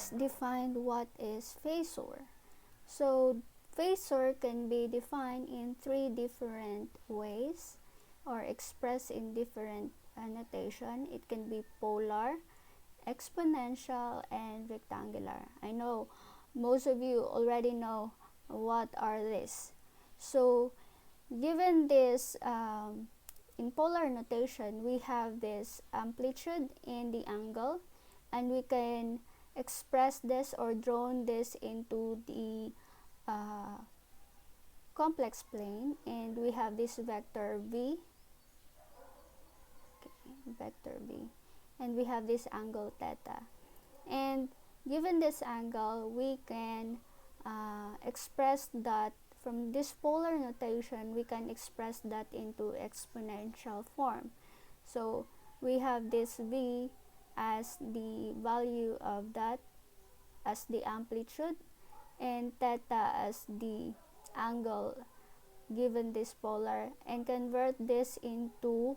let's define what is phasor. So phasor can be defined in three different ways or expressed in different notation. It can be polar, exponential, and rectangular. I know most of you already know what are these. So given this, in polar notation, we have this amplitude and the angle, and we can express this or draw this into the complex plane, and we have this vector v, and we have this angle theta. And given this angle, we can express that from this polar notation, we can express that into exponential form. So we have this v as the value of that as the amplitude, and theta as the angle given this polar, and convert this into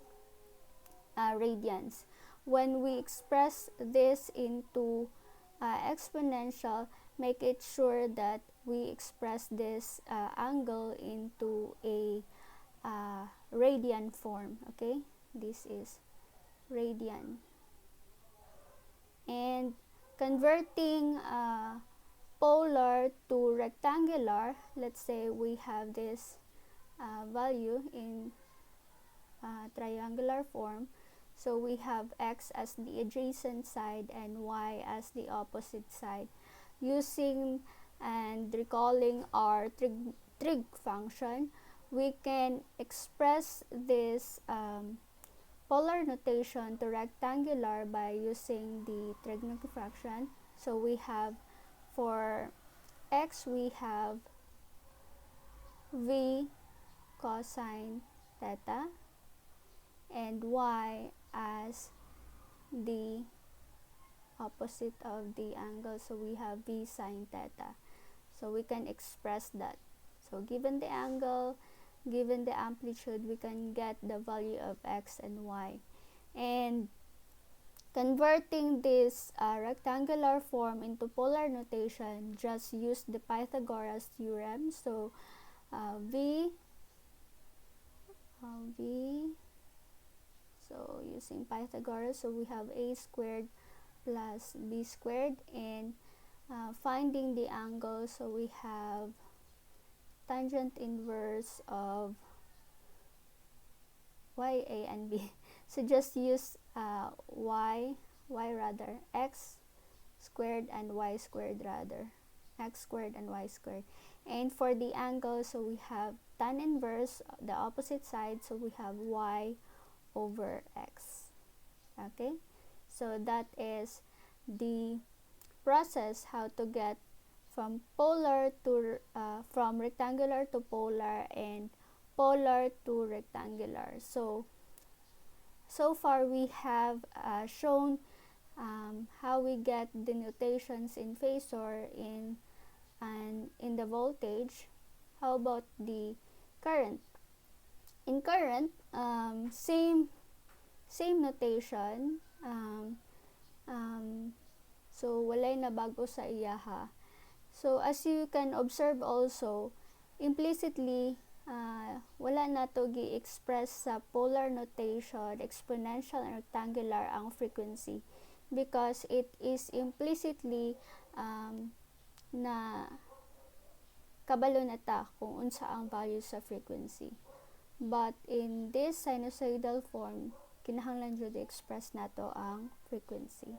radians. When we express this into exponential, make it sure that we express this angle into a radian form. Okay, this is radian. And converting polar to rectangular, let's say we have this value in triangular form. So we have x as the adjacent side and y as the opposite side. Using and recalling our trig function, we can express this polar notation to rectangular by using the trigonometric fraction. So we have, for x, we have v cosine theta, and y as the opposite of the angle, so we have v sine theta. So we can express that. So given the angle, given the amplitude, we can get the value of x and y. And converting this rectangular form into polar notation, just use the Pythagoras theorem. So so using Pythagoras, so we have a squared plus b squared, and finding the angle, so we have tangent inverse of y a and b. So just use x squared and y squared, x squared and y squared. And for the angle, so we have tan inverse the opposite side, so we have y over x. Okay, so that is the process how to get from polar to from rectangular to polar and polar to rectangular. So far we have shown how we get the notations in phasor in the voltage. How about the current? In current, same notation. So walay na bago sa iyaha. So as you can observe also, implicitly wala na to gi-express sa polar notation, exponential and rectangular ang frequency, because it is implicitly na kabalo na ta kung unsa ang value sa frequency. But in this sinusoidal form, kinahanglan jud i-express nato ang frequency.